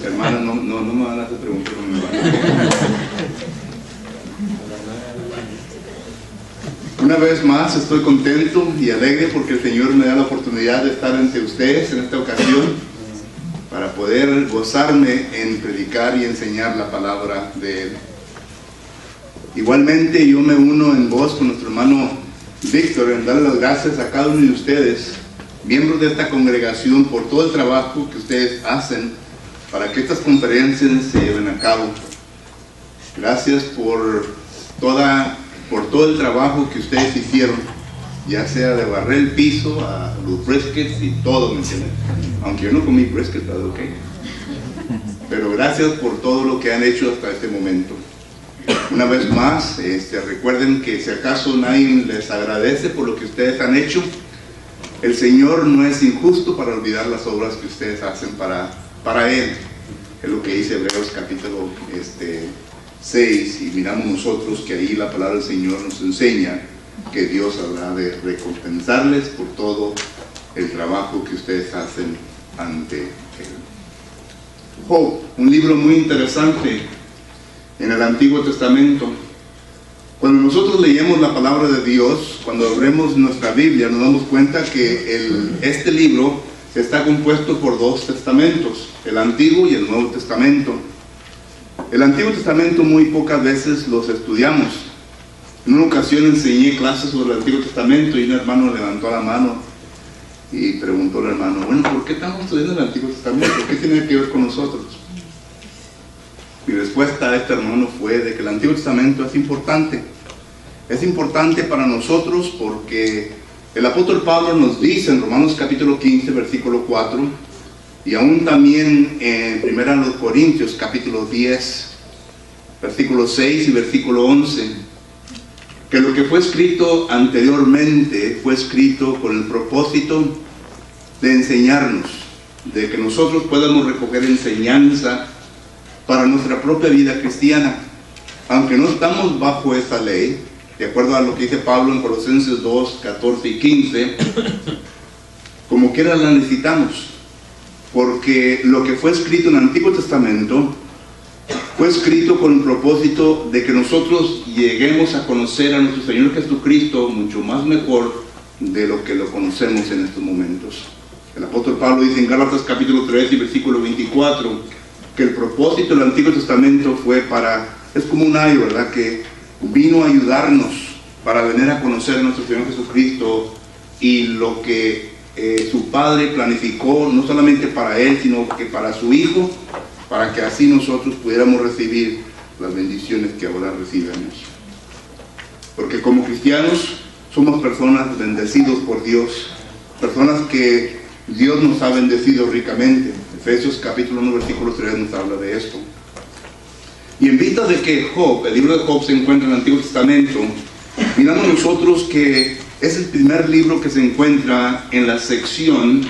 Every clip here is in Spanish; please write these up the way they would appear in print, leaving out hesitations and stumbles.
Hermanas, no me van a hacer preguntas, no me van a... Una vez más estoy contento y alegre porque el Señor me da la oportunidad de estar entre ustedes en esta ocasión para poder gozarme en predicar y enseñar la palabra de Él. Igualmente yo me uno en voz con nuestro hermano Víctor en darle las gracias a cada uno de ustedes, miembros de esta congregación, por todo el trabajo que ustedes hacen para que estas conferencias se lleven a cabo. Gracias por todo el trabajo que ustedes hicieron, ya sea de barrer el piso a los briskets y todo, ¿me entienden? Aunque yo no comí brisket, ¿verdad? Ok. Pero gracias por todo lo que han hecho hasta este momento. Una vez más, recuerden que si acaso nadie les agradece por lo que ustedes han hecho, el Señor no es injusto para olvidar las obras que ustedes hacen para Él. Es lo que dice Hebreos capítulo 6, y miramos nosotros que ahí la palabra del Señor nos enseña que Dios habrá de recompensarles por todo el trabajo que ustedes hacen ante Él. Job, un libro muy interesante en el Antiguo Testamento. Cuando nosotros leemos la palabra de Dios, cuando abrimos nuestra Biblia, nos damos cuenta que este libro está compuesto por dos testamentos, el Antiguo y el Nuevo Testamento. El Antiguo Testamento muy pocas veces los estudiamos. En una ocasión enseñé clases sobre el Antiguo Testamento y un hermano levantó la mano y preguntó al hermano, bueno, ¿por qué estamos estudiando el Antiguo Testamento? ¿Qué tiene que ver con nosotros? Mi respuesta a este hermano fue de que el Antiguo Testamento es importante. Es importante para nosotros porque el apóstol Pablo nos dice en Romanos capítulo 15, versículo 4, y aún también en 1 Corintios capítulo 10, versículo 6 y versículo 11, que lo que fue escrito anteriormente fue escrito con el propósito de enseñarnos, de que nosotros podamos recoger enseñanza para nuestra propia vida cristiana. Aunque no estamos bajo esa ley, de acuerdo a lo que dice Pablo en Colosenses 2, 14 y 15, como quiera la necesitamos, porque lo que fue escrito en el Antiguo Testamento fue escrito con el propósito de que nosotros lleguemos a conocer a nuestro Señor Jesucristo mucho más mejor de lo que lo conocemos en estos momentos. El apóstol Pablo dice en Gálatas capítulo 3 y versículo 24 que el propósito del Antiguo Testamento fue es como un ayo, ¿verdad?, que vino a ayudarnos para venir a conocer a nuestro Señor Jesucristo y lo que su Padre planificó, no solamente para Él, sino que para su Hijo, para que así nosotros pudiéramos recibir las bendiciones que ahora recibimos. Porque como cristianos somos personas bendecidos por Dios, personas que Dios nos ha bendecido ricamente. Efesios capítulo 1, versículo 3 nos habla de esto. Y en vista de que Job, el libro de Job se encuentra en el Antiguo Testamento, miramos nosotros que es el primer libro que se encuentra en la sección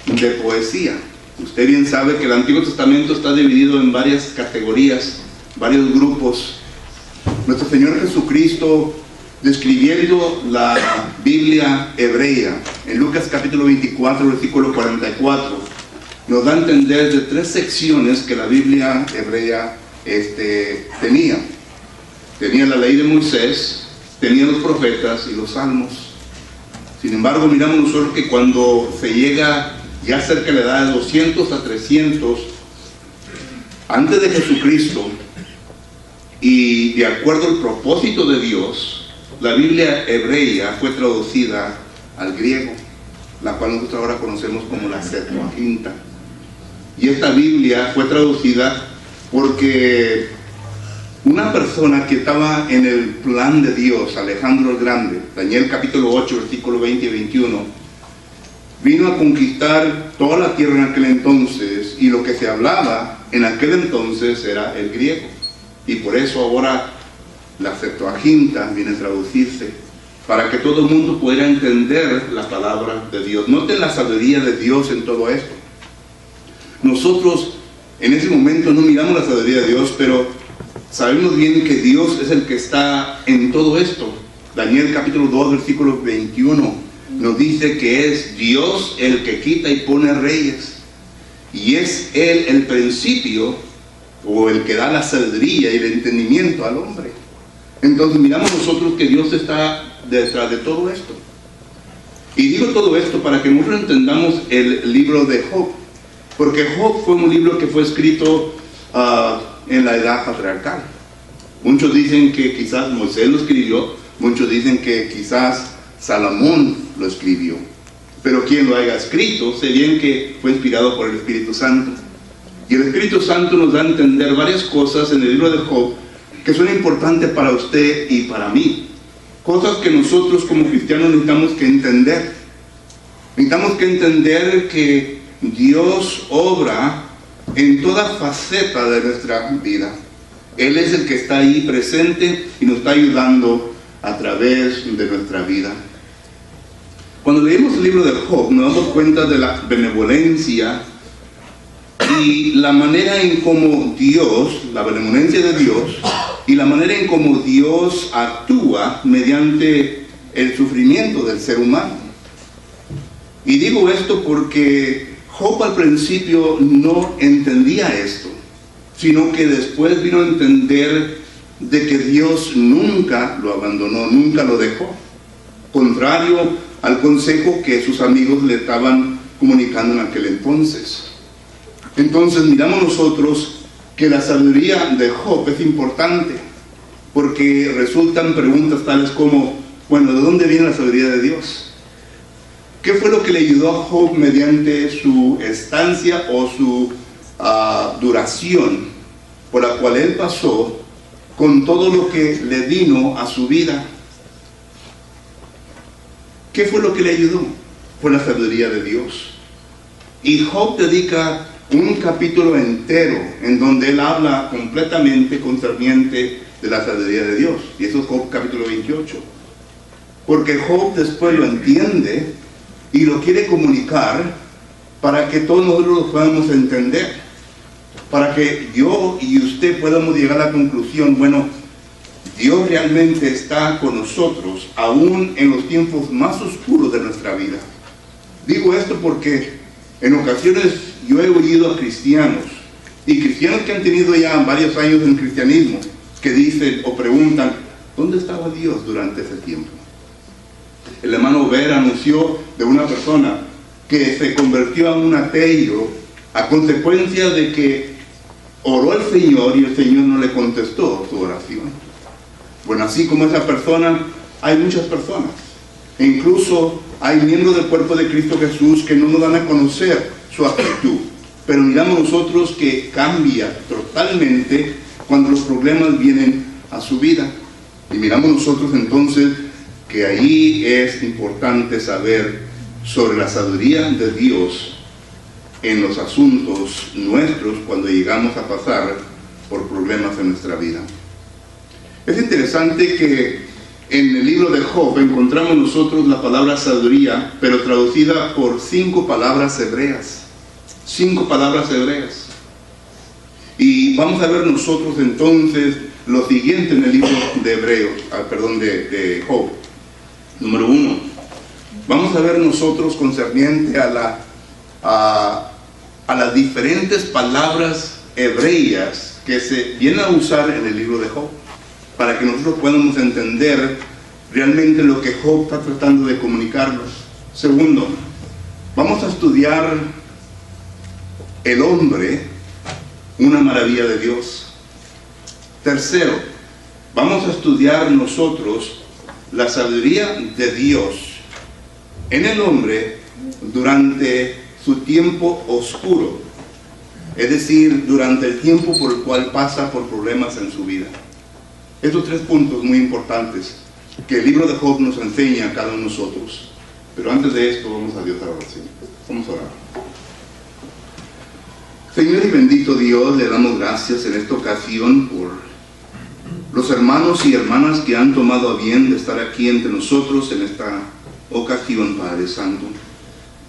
de poesía. Usted bien sabe que el Antiguo Testamento está dividido en varias categorías, varios grupos. Nuestro Señor Jesucristo, describiendo la Biblia hebrea, en Lucas capítulo 24, versículo 44, nos da a entender de tres secciones que la Biblia hebrea tenía. Tenía la ley de Moisés, tenía los profetas y los salmos. Sin embargo, miramos nosotros que cuando se llega ya cerca de la edad de 200 a 300 antes de Jesucristo, y de acuerdo al propósito de Dios, la Biblia hebrea fue traducida al griego, la cual nosotros ahora conocemos como la Septuaginta. Y esta Biblia fue traducida porque una persona que estaba en el plan de Dios, Alejandro el Grande, Daniel capítulo 8, versículo 20 y 21, vino a conquistar toda la tierra en aquel entonces, y lo que se hablaba en aquel entonces era el griego. Y por eso ahora la Septuaginta viene a traducirse, para que todo el mundo pudiera entender la palabra de Dios. Noten la sabiduría de Dios en todo esto. Nosotros en ese momento no miramos la sabiduría de Dios, pero sabemos bien que Dios es el que está en todo esto. Daniel capítulo 2, versículo 21 nos dice que es Dios el que quita y pone reyes. y es Él el principio o el que da la sabiduría y el entendimiento al hombre. Entonces miramos nosotros que Dios está detrás de todo esto. Y digo todo esto para que nosotros entendamos el libro de Job, porque Job fue un libro que fue escrito en la edad patriarcal. Muchos dicen que quizás Moisés lo escribió, muchos dicen que quizás Salomón lo escribió, pero quien lo haya escrito, sé bien que fue inspirado por el Espíritu Santo. Y el Espíritu Santo nos da a entender varias cosas en el libro de Job que son importantes para usted y para mí. Cosas que nosotros como cristianos necesitamos que entender. Necesitamos que entender que Dios obra en toda faceta de nuestra vida. Él es el que está ahí presente y nos está ayudando a través de nuestra vida. Cuando leemos el libro de Job, nos damos cuenta de la benevolencia y la manera en cómo Dios, la benevolencia de Dios, y la manera en cómo Dios actúa mediante el sufrimiento del ser humano. Y digo esto porque Job al principio no entendía esto, sino que después vino a entender de que Dios nunca lo abandonó, nunca lo dejó, contrario al consejo que sus amigos le estaban comunicando en aquel entonces. Entonces miramos nosotros que la sabiduría de Job es importante, porque resultan preguntas tales como, bueno, ¿de dónde viene la sabiduría de Dios? ¿Qué fue lo que le ayudó a Job mediante su estancia o su duración por la cual él pasó con todo lo que le vino a su vida? ¿Qué fue lo que le ayudó? Fue la sabiduría de Dios. Y Job dedica un capítulo entero en donde él habla completamente concerniente de la sabiduría de Dios. Y eso es Job capítulo 28. Porque Job después lo entiende y lo quiere comunicar para que todos nosotros lo podamos entender. Para que yo y usted podamos llegar a la conclusión, bueno, Dios realmente está con nosotros, aún en los tiempos más oscuros de nuestra vida. Digo esto porque en ocasiones yo he oído a cristianos, y cristianos que han tenido ya varios años en cristianismo, que dicen o preguntan, ¿dónde estaba Dios durante ese tiempo? El hermano Ver anunció de una persona que se convirtió a un ateo a consecuencia de que oró al Señor y el Señor no le contestó su oración. Bueno, así como esa persona, hay muchas personas. E incluso hay miembros del cuerpo de Cristo Jesús que no nos dan a conocer su actitud. Pero miramos nosotros que cambia totalmente cuando los problemas vienen a su vida. Y miramos nosotros entonces que ahí es importante saber sobre la sabiduría de Dios en los asuntos nuestros cuando llegamos a pasar por problemas en nuestra vida. Es interesante que en el libro de Job encontramos nosotros la palabra sabiduría, pero traducida por 5 palabras hebreas. 5 palabras hebreas. Y vamos a ver nosotros entonces lo siguiente en el libro de Job. Número 1. Vamos a ver nosotros concerniente a las diferentes palabras hebreas que se vienen a usar en el libro de Job, para que nosotros podamos entender realmente lo que Job está tratando de comunicarnos. Segundo, vamos a estudiar el hombre, una maravilla de Dios. Tercero, vamos a estudiar nosotros la sabiduría de Dios en el hombre durante su tiempo oscuro, es decir, durante el tiempo por el cual pasa por problemas en su vida. Estos 3 puntos muy importantes que el libro de Job nos enseña a cada uno de nosotros. Pero antes de esto, vamos a Dios a oración. Vamos a orar. Señor y bendito Dios, le damos gracias en esta ocasión por los hermanos y hermanas que han tomado a bien de estar aquí entre nosotros en esta ocasión, Padre Santo,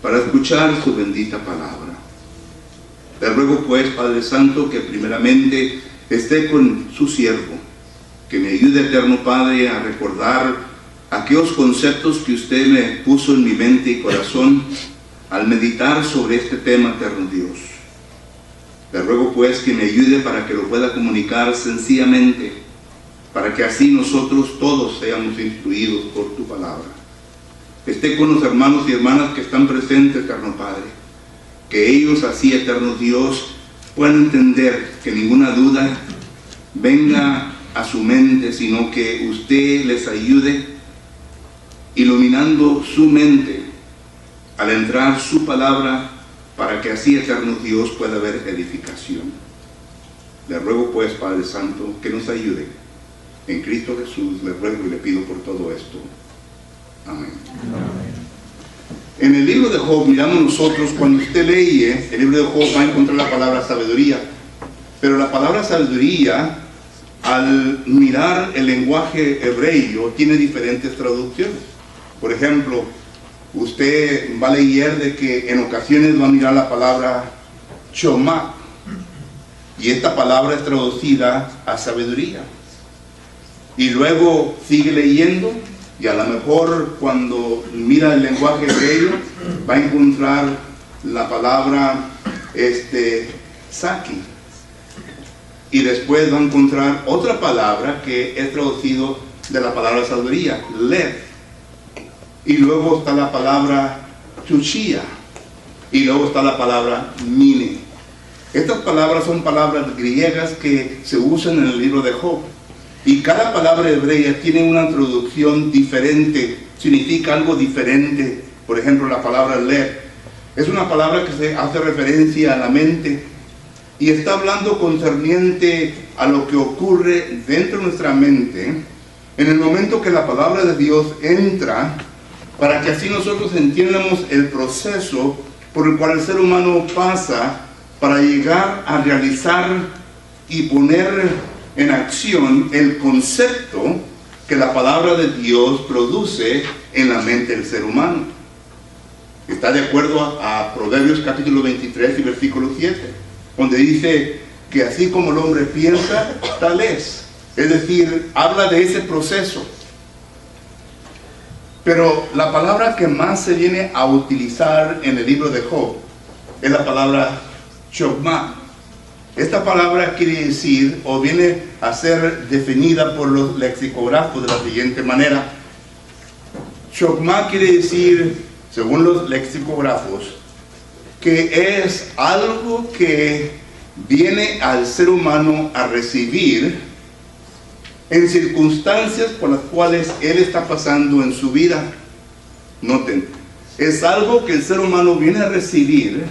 para escuchar su bendita palabra. Te ruego pues, Padre Santo, que primeramente esté con su siervo, que me ayude, eterno Padre, a recordar aquellos conceptos que usted me puso en mi mente y corazón al meditar sobre este tema, eterno Dios. Le ruego pues que me ayude para que lo pueda comunicar sencillamente, para que así nosotros todos seamos instruidos por tu palabra. Esté con los hermanos y hermanas que están presentes, eterno Padre, que ellos así, eterno Dios, puedan entender que ninguna duda venga a su mente, sino que usted les ayude iluminando su mente al entrar su palabra, para que así, eterno Dios, pueda haber edificación. Le ruego pues, Padre Santo, que nos ayude. En Cristo Jesús le ruego y le pido por todo esto. Amén. Amén. En el libro de Job, miramos nosotros, cuando usted lee el libro de Job, va a encontrar la palabra sabiduría. Pero la palabra sabiduría, al mirar el lenguaje hebreo, tiene diferentes traducciones. Por ejemplo, usted va a leer de que en ocasiones va a mirar la palabra chomá, y esta palabra es traducida a sabiduría. Y luego sigue leyendo, y a lo mejor cuando mira el lenguaje hebreo va a encontrar la palabra saki, y después va a encontrar otra palabra que es traducido de la palabra sabiduría, lev, y luego está la palabra chuchía, y luego está la palabra mine. Estas palabras son palabras griegas que se usan en el libro de Job, y cada palabra hebrea tiene una traducción diferente, significa algo diferente. Por ejemplo, la palabra lev es una palabra que se hace referencia a la mente, y está hablando concerniente a lo que ocurre dentro de nuestra mente en el momento que la palabra de Dios entra, para que así nosotros entiendamos el proceso por el cual el ser humano pasa para llegar a realizar y poner en acción el concepto que la palabra de Dios produce en la mente del ser humano. Está de acuerdo a Proverbios capítulo 23 y versículo 7, donde dice que así como el hombre piensa, tal es. Es decir, habla de ese proceso. Pero la palabra que más se viene a utilizar en el libro de Job es la palabra chokmah. Esta palabra quiere decir, o viene a ser definida por los lexicógrafos de la siguiente manera. Chokmah quiere decir, según los lexicógrafos, que es algo que viene al ser humano a recibir en circunstancias por las cuales él está pasando en su vida. Noten, es algo que el ser humano viene a recibir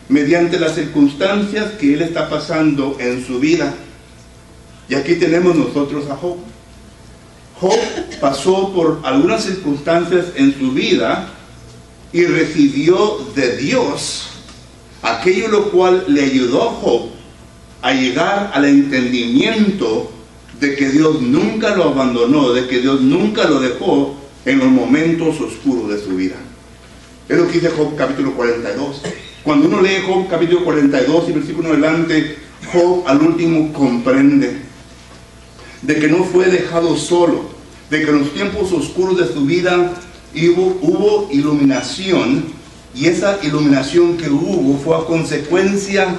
mediante las circunstancias que él está pasando en su vida. Y aquí tenemos nosotros a Job. Job pasó por algunas circunstancias en su vida y recibió de Dios aquello lo cual le ayudó a Job a llegar al entendimiento de que Dios nunca lo abandonó, de que Dios nunca lo dejó en los momentos oscuros de su vida. Es lo que dice Job capítulo 42. Cuando uno lee Job capítulo 42 y versículo adelante, Job al último comprende de que no fue dejado solo, de que en los tiempos oscuros de su vida hubo iluminación, y esa iluminación que hubo fue a consecuencia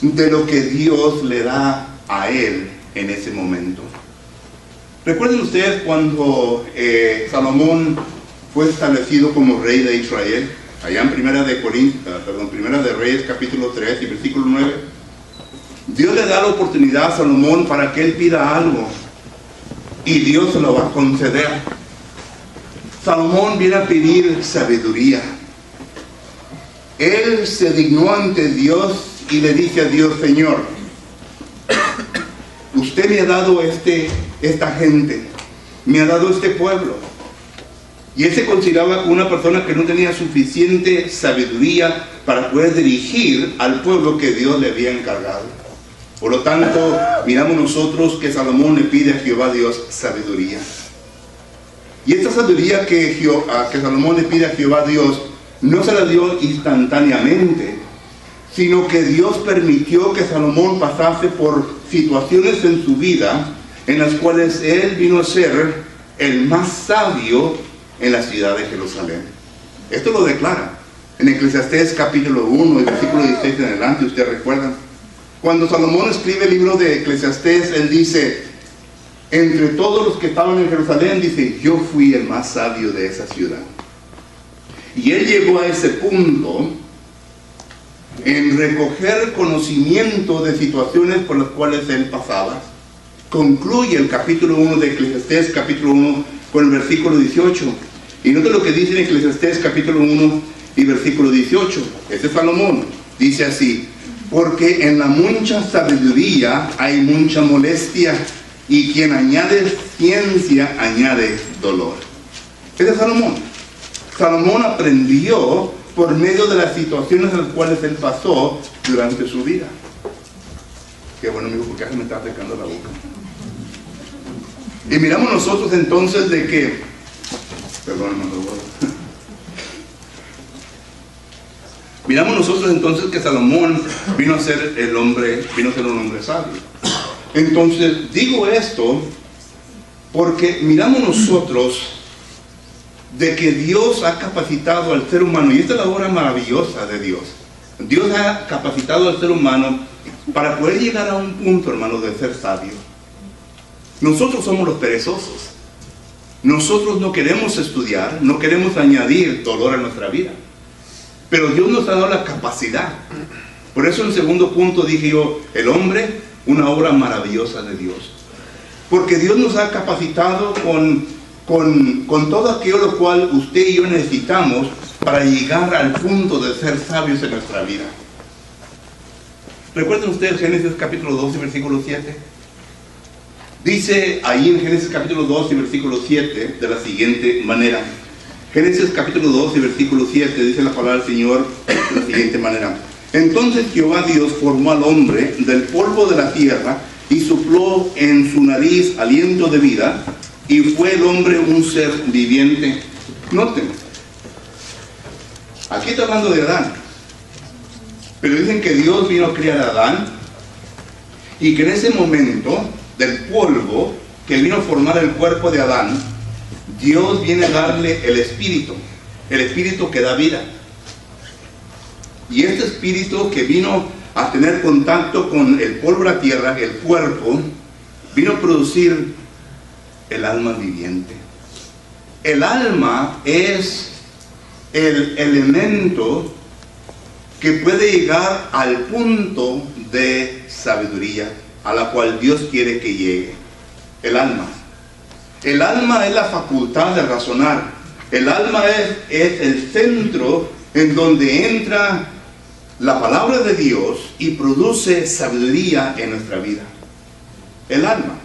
de lo que Dios le da a él en ese momento. Recuerden ustedes cuando Salomón fue establecido como rey de Israel, allá en Primera de Reyes capítulo 3 y versículo 9. Dios le da la oportunidad a Salomón para que él pida algo, y Dios se lo va a conceder. Salomón viene a pedir sabiduría. Él se dignó ante Dios y le dice a Dios: Señor, usted me ha dado esta gente, me ha dado este pueblo. Y él se consideraba una persona que no tenía suficiente sabiduría para poder dirigir al pueblo que Dios le había encargado. Por lo tanto, miramos nosotros que Salomón le pide a Jehová Dios sabiduría. Y esta sabiduría que Salomón le pide a Jehová Dios no se la dio instantáneamente, sino que Dios permitió que Salomón pasase por situaciones en su vida en las cuales él vino a ser el más sabio en la ciudad de Jerusalén. Esto lo declara en Eclesiastés capítulo 1 y versículo 16 en adelante. Ustedes recuerdan, Cuando Salomón escribe el libro de Eclesiastés, él dice, entre todos los que estaban en Jerusalén, dice, yo fui el más sabio de esa ciudad. Y él llegó a ese punto en recoger conocimiento de situaciones por las cuales él pasaba. Concluye el capítulo 1 de Eclesiastés, capítulo 1, con el versículo 18. Y nota lo que dice en Eclesiastés, capítulo 1 y versículo 18. Este es Salomón. Dice así, porque en la mucha sabiduría hay mucha molestia, y quien añade ciencia añade dolor. Este es Salomón. Salomón aprendió por medio de las situaciones en las cuales él pasó durante su vida. Qué bueno, amigo, porque me está secando la boca. Y miramos nosotros entonces de que, perdón, miramos nosotros entonces que Salomón vino a ser un hombre sabio. Entonces digo esto porque miramos nosotros de que Dios ha capacitado al ser humano, y esta es la obra maravillosa de Dios. Dios ha capacitado al ser humano para poder llegar a un punto, hermanos, de ser sabio. Nosotros somos los perezosos. Nosotros no queremos estudiar, no queremos añadir dolor a nuestra vida. Pero Dios nos ha dado la capacidad. Por eso en el segundo punto dije yo, el hombre, una obra maravillosa de Dios. Porque Dios nos ha capacitado con todo aquello lo cual usted y yo necesitamos para llegar al punto de ser sabios en nuestra vida. ¿Recuerdan ustedes Génesis capítulo 2 y versículo 7? Dice ahí en Génesis capítulo 2 y versículo 7 de la siguiente manera. Génesis capítulo 2 y versículo 7 dice la palabra del Señor de la siguiente manera. Entonces Jehová Dios formó al hombre del polvo de la tierra y sopló en su nariz aliento de vida, y fue el hombre un ser viviente. Noten, aquí está hablando de Adán, pero dicen que Dios vino a crear a Adán, y que en ese momento del polvo que vino a formar el cuerpo de Adán, Dios viene a darle el espíritu que da vida. Y este espíritu que vino a tener contacto con el polvo de la tierra, el cuerpo, vino a producir el alma viviente. El alma es el elemento que puede llegar al punto de sabiduría a la cual Dios quiere que llegue. El alma. El alma es la facultad de razonar. El alma es el centro en donde entra la palabra de Dios y produce sabiduría en nuestra vida. El alma.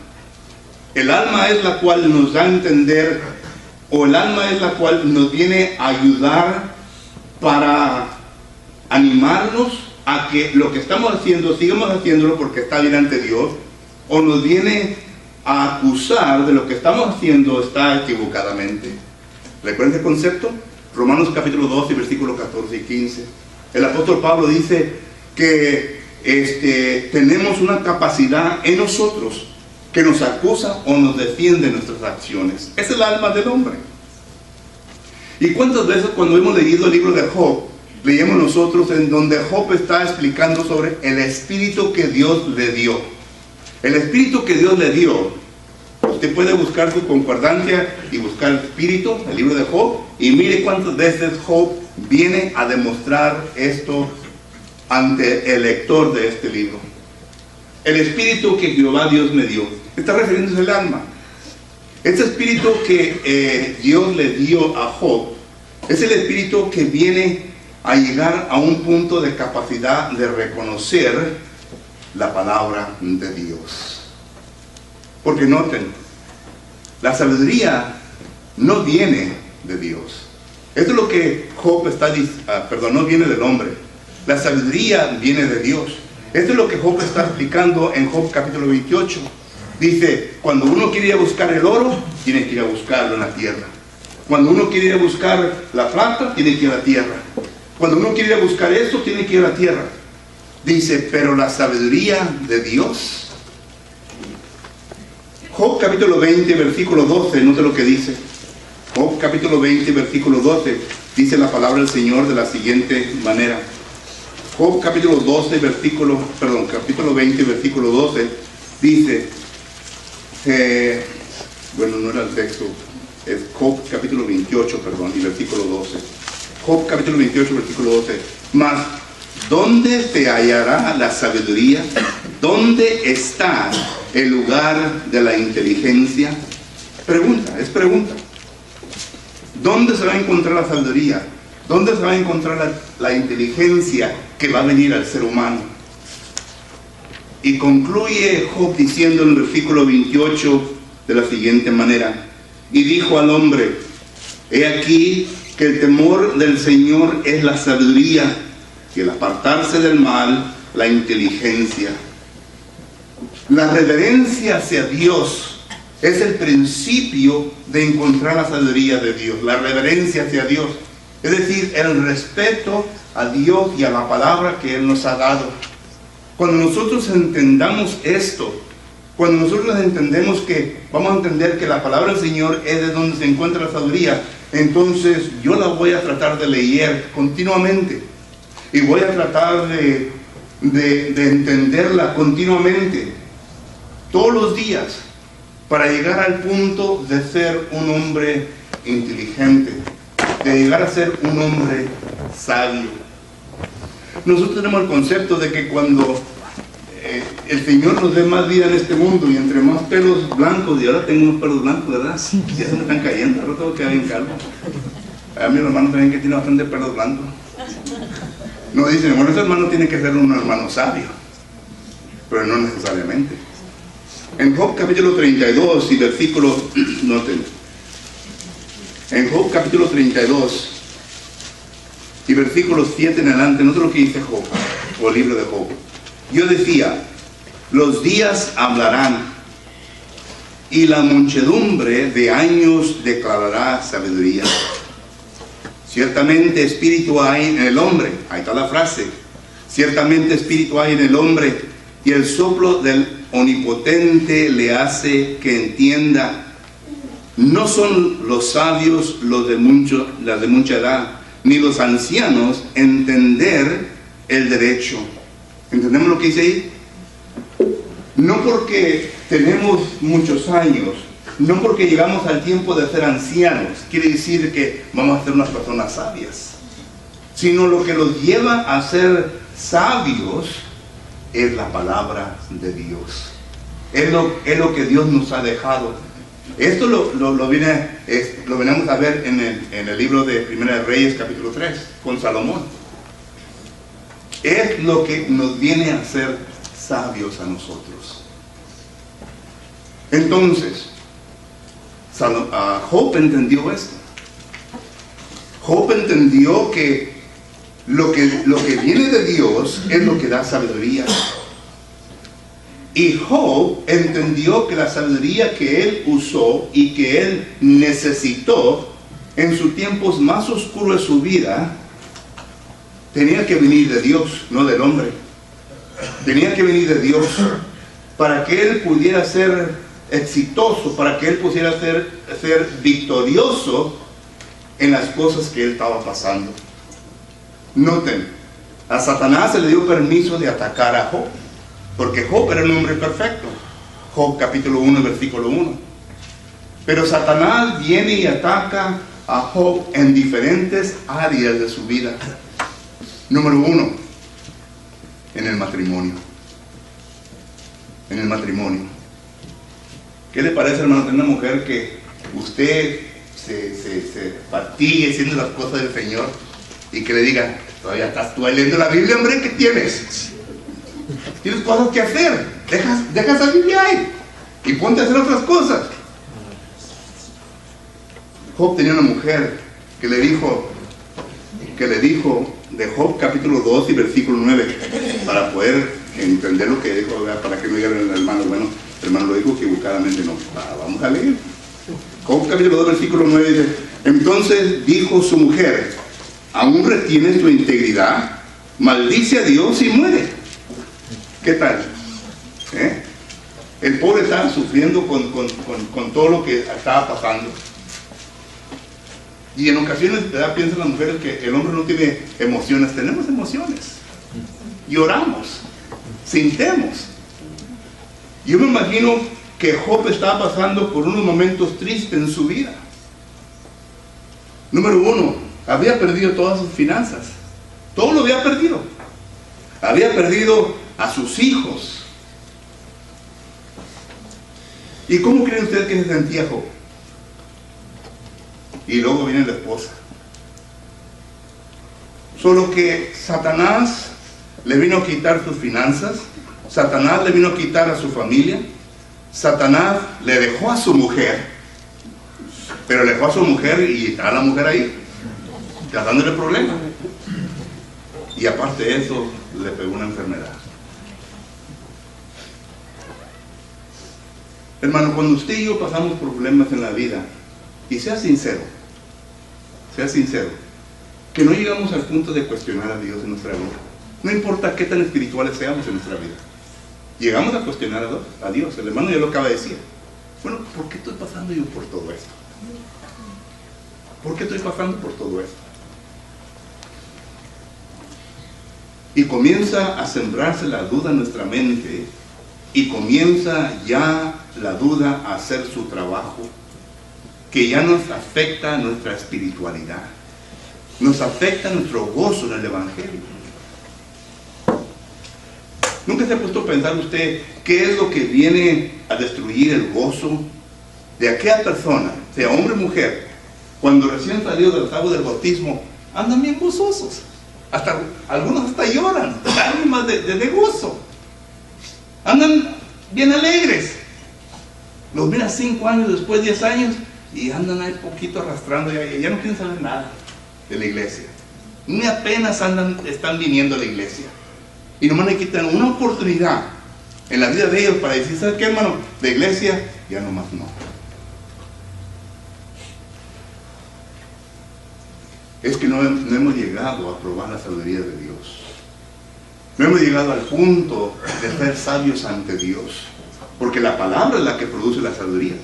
El alma es la cual nos da a entender, o el alma es la cual nos viene a ayudar para animarnos a que lo que estamos haciendo, sigamos haciéndolo porque está bien ante Dios, o nos viene a acusar de lo que estamos haciendo está equivocadamente. ¿Recuerden el concepto? Romanos capítulo 12, versículos 14 y 15. El apóstol Pablo dice que tenemos una capacidad en nosotros que nos acusa o nos defiende nuestras acciones. Es el alma del hombre. ¿Y cuántas veces cuando hemos leído el libro de Job, leemos nosotros en donde Job está explicando sobre el espíritu que Dios le dio? El espíritu que Dios le dio, usted puede buscar su concordancia y buscar el espíritu, el libro de Job, y mire cuántas veces Job viene a demostrar esto ante el lector de este libro. El espíritu que Jehová Dios me dio, está refiriéndose al alma. Este espíritu que Dios le dio a Job es el espíritu que viene a llegar a un punto de capacidad de reconocer la palabra de Dios. Porque noten, la sabiduría no viene de Dios. Esto es lo que Job está diciendo, no viene del hombre. La sabiduría viene de Dios. Esto es lo que Job está explicando en Job capítulo 28. Dice, cuando uno quiere ir a buscar el oro, tiene que ir a buscarlo en la tierra. Cuando uno quiere ir a buscar la plata, tiene que ir a la tierra. Cuando uno quiere ir a buscar esto, tiene que ir a la tierra. Dice, pero la sabiduría de Dios. Job capítulo 20, versículo 12, note lo que dice. Job capítulo 20, versículo 12, dice la palabra del Señor de la siguiente manera. Job capítulo 12, capítulo 20, versículo 12, dice, bueno, no era el texto, es Job capítulo 28, y versículo 12. Job capítulo 28, versículo 12. Mas, ¿dónde se hallará la sabiduría? ¿Dónde está el lugar de la inteligencia? Es pregunta. ¿Dónde se va a encontrar la sabiduría? ¿Dónde se va a encontrar la inteligencia que va a venir al ser humano? Y concluye Job diciendo en el versículo 28 de la siguiente manera: y dijo al hombre, he aquí que el temor del Señor es la sabiduría, y el apartarse del mal, la inteligencia. La reverencia hacia Dios es el principio de encontrar la sabiduría de Dios. La reverencia hacia Dios, es decir, el respeto a Dios y a la palabra que Él nos ha dado. Cuando nosotros entendamos esto, cuando nosotros entendemos que vamos a entender que la palabra del Señor es de donde se encuentra la sabiduría, entonces yo la voy a tratar de leer continuamente y voy a tratar de entenderla continuamente todos los días para llegar al punto de ser un hombre inteligente, de llegar a ser un hombre sabio. Nosotros tenemos el concepto de que cuando el Señor nos dé más vida en este mundo y entre más pelos blancos, y ahora tengo unos pelos blancos, ¿verdad? Sí, ya se me están cayendo, ahora tengo que quedar bien calvo. A mi hermano también que tiene bastante pelos blancos. No dicen, bueno, ese hermano tiene que ser un hermano sabio, pero no necesariamente. En Job capítulo 32 y versículo, noten, en Job capítulo 32 y versículos 7 en adelante, noten lo que dice Job, o el libro de Job. Yo decía, los días hablarán, y la muchedumbre de años declarará sabiduría. Ciertamente espíritu hay en el hombre, ahí está la frase, ciertamente espíritu hay en el hombre, y el soplo del omnipotente le hace que entienda. No son los sabios los de mucha edad, ni los ancianos entender el derecho. ¿Entendemos lo que dice ahí? No porque tenemos muchos años, no porque llegamos al tiempo de ser ancianos, quiere decir que vamos a ser unas personas sabias, sino lo que los lleva a ser sabios es la palabra de Dios. Es lo que Dios nos ha dejado. Esto lo venimos a ver en el libro de Primera de Reyes, capítulo 3, con Salomón. Es lo que nos viene a hacer sabios a nosotros. Entonces, Job entendió esto. Job entendió que lo que viene de Dios es lo que da sabiduría. Y Job entendió que la sabiduría que él usó y que él necesitó en sus tiempos más oscuros de su vida tenía que venir de Dios, no del hombre. Tenía que venir de Dios para que él pudiera ser exitoso, para que él pudiera ser victorioso en las cosas que él estaba pasando. Noten, a Satanás se le dio permiso de atacar a Job, porque Job era un hombre perfecto. Job capítulo 1, versículo 1. Pero Satanás viene y ataca a Job en diferentes áreas de su vida. Número 1, en el matrimonio. En el matrimonio. ¿Qué le parece, hermano, tener una mujer que usted se fatigue haciendo las cosas del Señor y que le diga, todavía estás tú leyendo la Biblia, hombre? ¿Qué tienes? Tienes cosas que hacer. Deja esa Biblia ahí y ponte a hacer otras cosas. Job tenía una mujer que le dijo de Job capítulo 2 y versículo 9, para poder entender lo que dijo, para que no diga el hermano, bueno, el hermano lo dijo equivocadamente. No, vamos a leer. Job capítulo 2 versículo 9 dice, entonces dijo su mujer, ¿aún retienes tu integridad? Maldice a Dios y muere. ¿Qué tal? El pobre estaba sufriendo con todo lo que estaba pasando. Y en ocasiones piensan las mujeres que el hombre no tiene emociones. Tenemos emociones. lloramos, sintemos. Yo me imagino que Job estaba pasando por unos momentos tristes en su vida. Número uno, había perdido todas sus finanzas. Todo lo había perdido. Había perdido a sus hijos. ¿Y cómo creen ustedes que se sentía Job? Y luego viene la esposa. Solo que Satanás le vino a quitar sus finanzas. Satanás le vino a quitar a su familia. Satanás le dejó a su mujer. Pero le dejó a su mujer y está la mujer ahí, dándole problemas. Y aparte de eso, le pegó una enfermedad. Hermano, cuando usted y yo pasamos problemas en la vida, y sea sincero, que no llegamos al punto de cuestionar a Dios en nuestra vida. No importa qué tan espirituales seamos en nuestra vida. Llegamos a cuestionar a Dios. El hermano ya lo acaba de decir. Bueno, ¿por qué estoy pasando yo por todo esto? ¿Por qué estoy pasando por todo esto? Y comienza a sembrarse la duda en nuestra mente, y comienza ya la duda a hacer su trabajo, que ya nos afecta nuestra espiritualidad, nos afecta nuestro gozo en el Evangelio. ¿Nunca se ha puesto a pensar usted qué es lo que viene a destruir el gozo de aquella persona, sea hombre o mujer, cuando recién salió de las aguas del bautismo? Andan bien gozosos, algunos hasta lloran, lágrimas de gozo, andan bien alegres. Los mira 5 años después, 10 años, y andan ahí poquito arrastrando, ya no quieren saber nada de la iglesia, ni apenas están viniendo a la iglesia, y nomás le quitan una oportunidad en la vida de ellos para decir, ¿sabes qué, hermano? De iglesia, ya nomás no. Es que no hemos llegado a probar la sabiduría de Dios. No hemos llegado al punto de ser sabios ante Dios, porque la palabra es la que produce la sabiduría,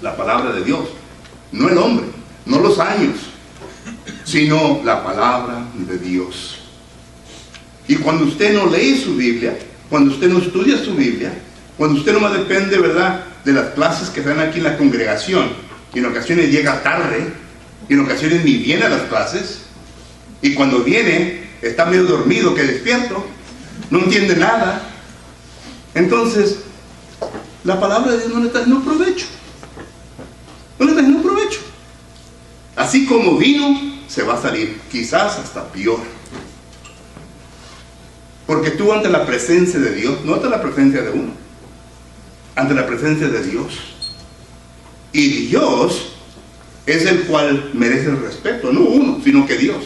la palabra de Dios, no el hombre, no los años, sino la palabra de Dios. Y cuando usted no lee su Biblia, cuando usted no estudia su Biblia, cuando usted nomás depende, ¿verdad?, de las clases que están aquí en la congregación, y en ocasiones llega tarde, y en ocasiones ni viene a las clases, y cuando viene está medio dormido que despierto, no entiende nada, entonces la palabra de Dios no le está haciendo provecho. No le está haciendo provecho. Así como vino, se va a salir, quizás hasta peor. Porque tú ante la presencia de Dios, no ante la presencia de uno, ante la presencia de Dios. Y Dios es el cual merece el respeto, no uno, sino que Dios.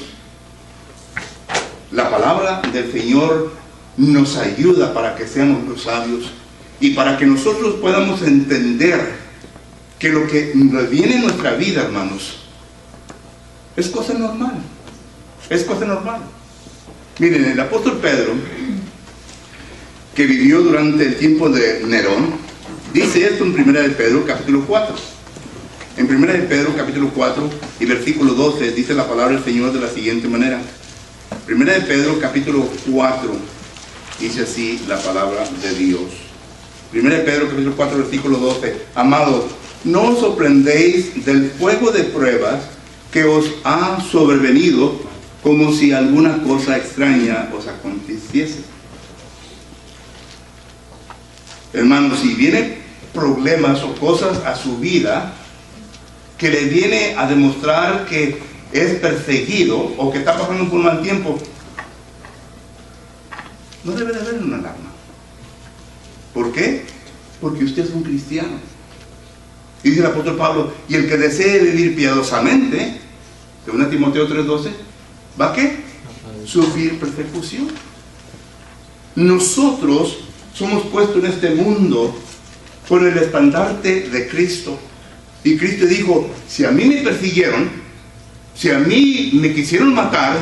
La palabra del Señor nos ayuda para que seamos los sabios y para que nosotros podamos entender que lo que nos viene en nuestra vida, hermanos, es cosa normal. Es cosa normal. Miren, el apóstol Pedro, que vivió durante el tiempo de Nerón, dice esto en 1 de Pedro, capítulo 4. En 1 de Pedro, capítulo 4 y versículo 12, dice la palabra del Señor de la siguiente manera. 1 de Pedro, capítulo 4, dice así la palabra de Dios. 1 de Pedro, capítulo 4, versículo 12. Amados, no os sorprendéis del fuego de pruebas que os ha sobrevenido, como si alguna cosa extraña os aconteciese. Hermanos, si vienen problemas o cosas a su vida que le viene a demostrar que es perseguido o que está pasando por un mal tiempo, no debe de haber una alarma. ¿Por qué? Porque usted es un cristiano. Dice el apóstol Pablo, y el que desee vivir piadosamente, según Timoteo 3:12, ¿va a qué? Sufrir persecución. Nosotros somos puestos en este mundo con el estandarte de Cristo. Y Cristo dijo, si a mí me persiguieron, si a mí me quisieron matar,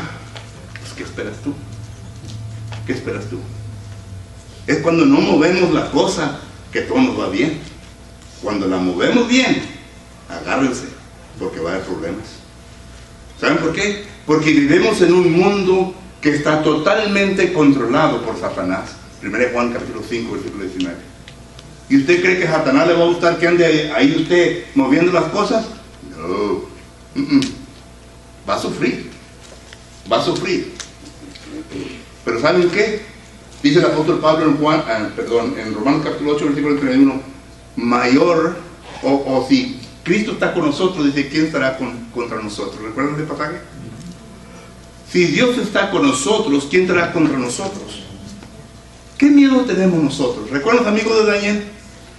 pues ¿qué esperas tú? ¿Qué esperas tú? Es cuando no movemos la cosa que todo nos va bien. Cuando la movemos bien, agárrense, porque va a haber problemas. ¿Saben por qué? Porque vivimos en un mundo que está totalmente controlado por Satanás. 1 Juan capítulo 5, versículo 19. ¿Y usted cree que a Satanás le va a gustar que ande ahí usted moviendo las cosas? No. Va a sufrir. Va a sufrir. Pero ¿saben qué? Dice el apóstol Pablo en Romanos capítulo 8, versículo 31, mayor, o si Cristo está con nosotros, dice, ¿quién estará contra nosotros? ¿Recuerdan ese pasaje? Si Dios está con nosotros, ¿quién estará contra nosotros? ¿Qué miedo tenemos nosotros? ¿Recuerdan los amigos de Daniel?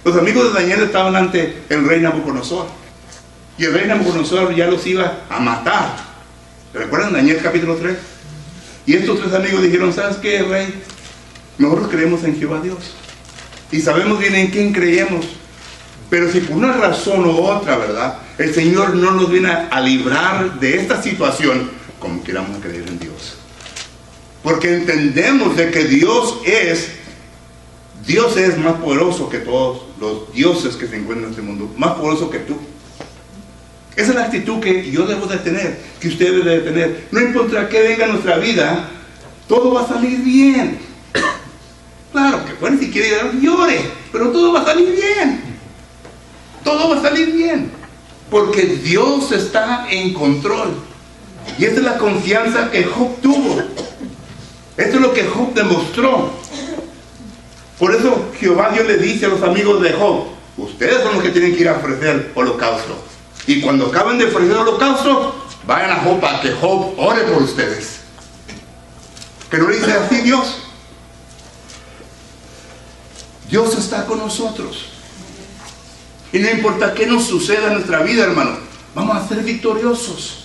Los amigos de Daniel estaban ante el rey Nabucodonosor. Y el rey Nabucodonosor ya los iba a matar. ¿Recuerdan Daniel capítulo 3? Y estos tres amigos dijeron, ¿sabes qué, rey? Nosotros creemos en Jehová Dios. Y sabemos bien en quién creemos. Pero si por una razón u otra, ¿verdad?, el Señor no nos viene a librar de esta situación, como queramos creer en Dios. Porque entendemos de que Dios es más poderoso que todos los dioses que se encuentran en este mundo. Más poderoso que tú. Esa es la actitud que yo debo de tener, que usted debe de tener. No importa qué venga a nuestra vida, todo va a salir bien. Claro que bueno, si quiere llorar, llore, pero todo va a salir bien. Todo va a salir bien. Porque Dios está en control. Y esta es la confianza que Job tuvo. Esto es lo que Job demostró. Por eso Jehová Dios le dice a los amigos de Job, ustedes son los que tienen que ir a ofrecer holocausto. Y cuando acaben de ofrecer holocausto, vayan a Job para que Job ore por ustedes. Pero dice así Dios. Dios está con nosotros. Y no importa qué nos suceda en nuestra vida, hermano, vamos a ser victoriosos.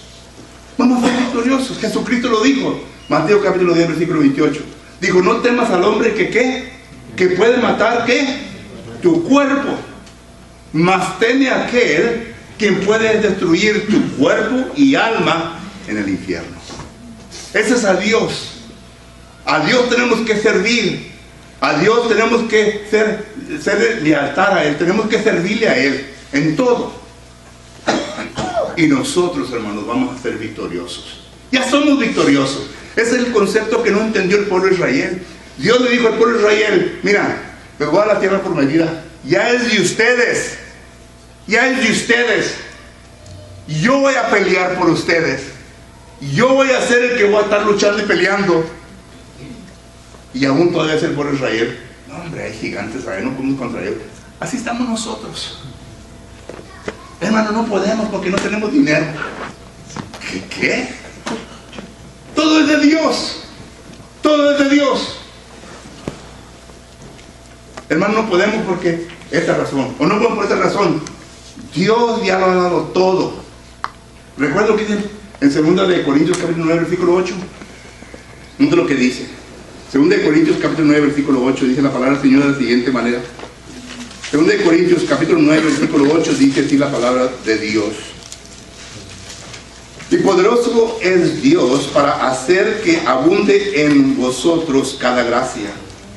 Vamos a ser victoriosos. Jesucristo lo dijo. Mateo capítulo 10, versículo 28. Dijo, no temas al hombre que ¿qué? Que puede matar ¿qué? Tu cuerpo. Mas teme a aquel quien puede destruir tu cuerpo y alma en el infierno. Ese es a Dios. A Dios tenemos que servir. A Dios tenemos que ser lealtad a Él. Tenemos que servirle a Él en todo. Y nosotros, hermanos, vamos a ser victoriosos. Ya somos victoriosos. Ese es el concepto que no entendió el pueblo de Israel. Dios le dijo al pueblo de Israel, mira, les voy a dar la tierra prometida. Ya es de ustedes. Ya es de ustedes. Yo voy a pelear por ustedes. Yo voy a ser el que voy a estar luchando y peleando. Y aún todavía es el pueblo de Israel. No, hombre, hay gigantes, no podemos contra ellos. Así estamos nosotros. Hermano, no podemos porque no tenemos dinero. ¿Qué? Todo es de Dios. Todo es de Dios. Hermano, no podemos porque esta razón. O no podemos por esta razón. Dios ya lo ha dado todo. ¿Recuerda lo que dice en 2 de Corintios capítulo 9, versículo 8? Nota lo que dice. 2 de Corintios capítulo 9, versículo 8, dice la palabra del Señor de la siguiente manera. 2 de Corintios capítulo 9, versículo 8, dice así la palabra de Dios. Y poderoso es Dios para hacer que abunde en vosotros cada gracia,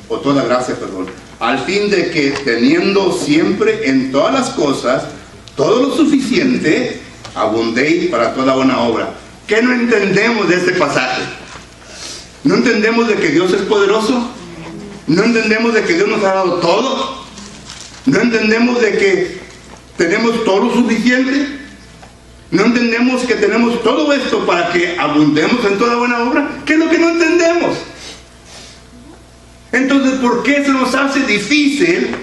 o toda gracia, perdón, al fin de que teniendo siempre en todas las cosas todo lo suficiente, abundéis para toda buena obra. ¿Qué no entendemos de este pasaje? ¿No entendemos de que Dios es poderoso? ¿No entendemos de que Dios nos ha dado todo? ¿No entendemos de que tenemos todo lo suficiente? ¿No entendemos que tenemos todo esto para que abundemos en toda buena obra? ¿Qué es lo que no entendemos? Entonces, ¿por qué se nos hace difícil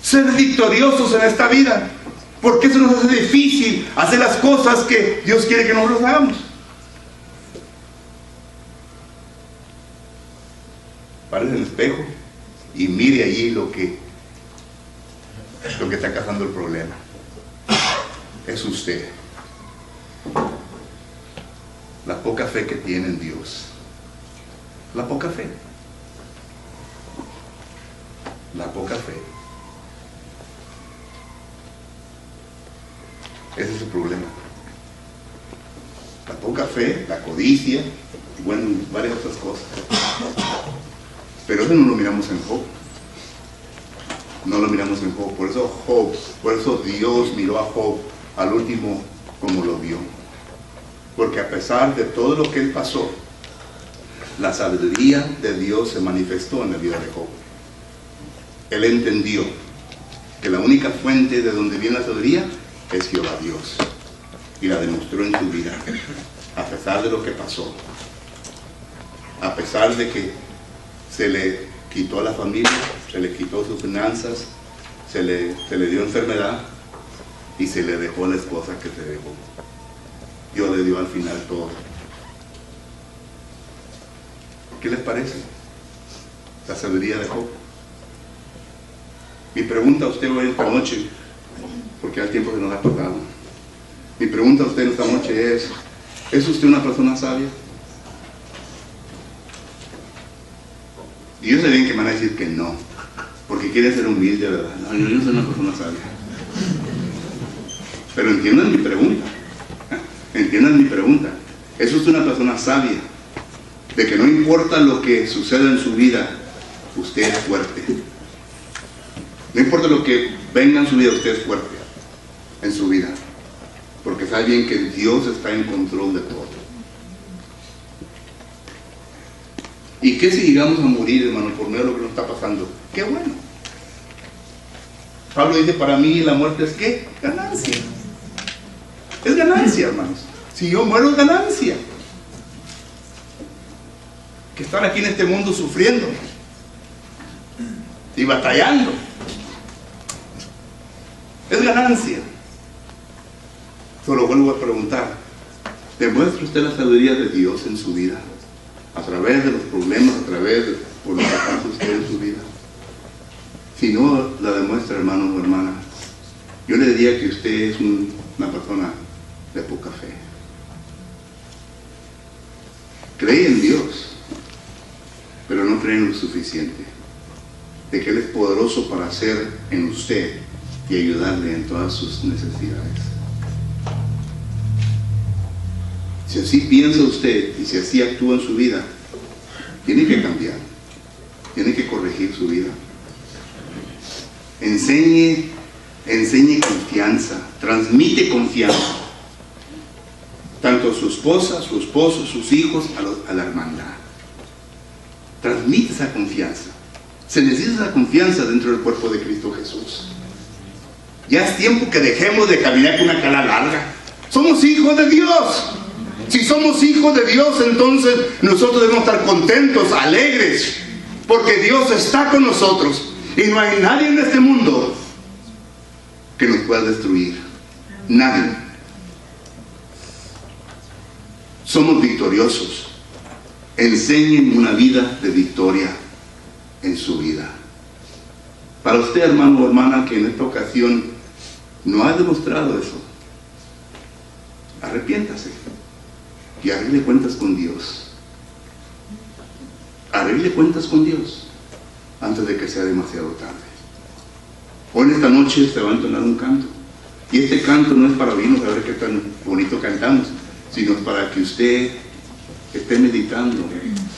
ser victoriosos en esta vida? ¿Por qué se nos hace difícil hacer las cosas que Dios quiere que nosotros hagamos? Párese en el espejo y mire allí lo que está causando el problema. Es usted. La poca fe que tiene en Dios. La poca fe. La poca fe. Ese es el problema. La poca fe, la codicia, y bueno, varias otras cosas. Pero eso no lo miramos en Job. No lo miramos en Job. Por eso Dios miró a Job al último como lo vio. Porque a pesar de todo lo que él pasó, la sabiduría de Dios se manifestó en la vida de Job. Él entendió que la única fuente de donde viene la sabiduría es Jehová Dios, y la demostró en su vida, a pesar de lo que pasó, a pesar de que se le quitó a la familia, se le quitó sus finanzas, se le dio enfermedad y se le dejó la esposa que se dejó. Dios le dio al final todo. ¿Qué les parece la sabiduría de Job? Mi pregunta a usted hoy esta noche, porque al tiempo que nos ha pasado, mi pregunta a usted esta noche ¿es usted una persona sabia? Y yo sé bien que me van a decir que no, porque quieren ser humilde, ¿verdad? No, yo no soy una persona sabia. Pero entiendan mi pregunta. Entiendan mi pregunta. ¿Es usted una persona sabia? De que no importa lo que suceda en su vida, usted es fuerte. No importa lo que venga en su vida, usted es fuerte en su vida. Porque sabe bien que Dios está en control de todo. ¿Y qué si llegamos a morir, hermano, por medio de lo que nos está pasando? ¡Qué bueno! Pablo dice, para mí la muerte es ¿qué? Ganancia. Es ganancia, hermanos. Si yo muero es ganancia. Que estar aquí en este mundo sufriendo y batallando es ganancia. Solo vuelvo a preguntar, ¿demuestra usted la sabiduría de Dios en su vida? A través de los problemas, a través de por lo que pasa usted en su vida. Si no la demuestra, hermano o hermana, yo le diría que usted es una persona de poca fe. Cree en Dios, pero no cree en lo suficiente, de que Él es poderoso para hacer en usted y ayudarle en todas sus necesidades. Si así piensa usted y si así actúa en su vida, tiene que cambiar, tiene que corregir su vida. Enseñe confianza, transmite confianza, tanto a su esposa, a su esposo, a sus hijos, a la hermandad. Transmite esa confianza. Se necesita esa confianza dentro del cuerpo de Cristo Jesús. Ya es tiempo que dejemos de caminar con una cala larga. Somos hijos de Dios. Si somos hijos de Dios, entonces nosotros debemos estar contentos, alegres, porque Dios está con nosotros y no hay nadie en este mundo que nos pueda destruir. Nadie. Somos victoriosos. Enseñen una vida de victoria en su vida. Para usted, hermano o hermana, que en esta ocasión no ha demostrado eso, arrepiéntase y arregle cuentas con Dios. Arregle cuentas con Dios antes de que sea demasiado tarde. Hoy en esta noche se va a entonar un canto, y este canto no es para oírnos a ver qué tan bonito cantamos, sino para que usted esté meditando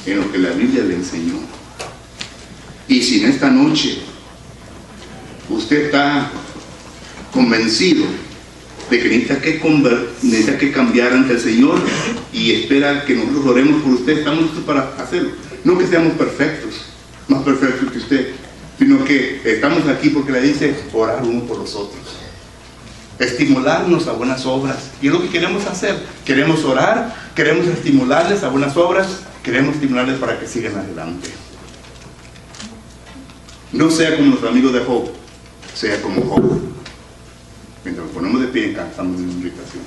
en lo que la Biblia le enseñó. Y si en esta noche usted está convencido de que necesita que cambiar ante el Señor y espera que nosotros oremos por usted, estamos listos para hacerlo. No que seamos perfectos, más perfectos que usted, sino que estamos aquí porque le dice orar uno por los otros, estimularnos a buenas obras, y es lo que queremos hacer. Queremos orar, queremos estimularles a buenas obras, queremos estimularles para que sigan adelante. No sea como los amigos de Job, sea como Job. Mientras nos ponemos de pie, cantamos una invitación.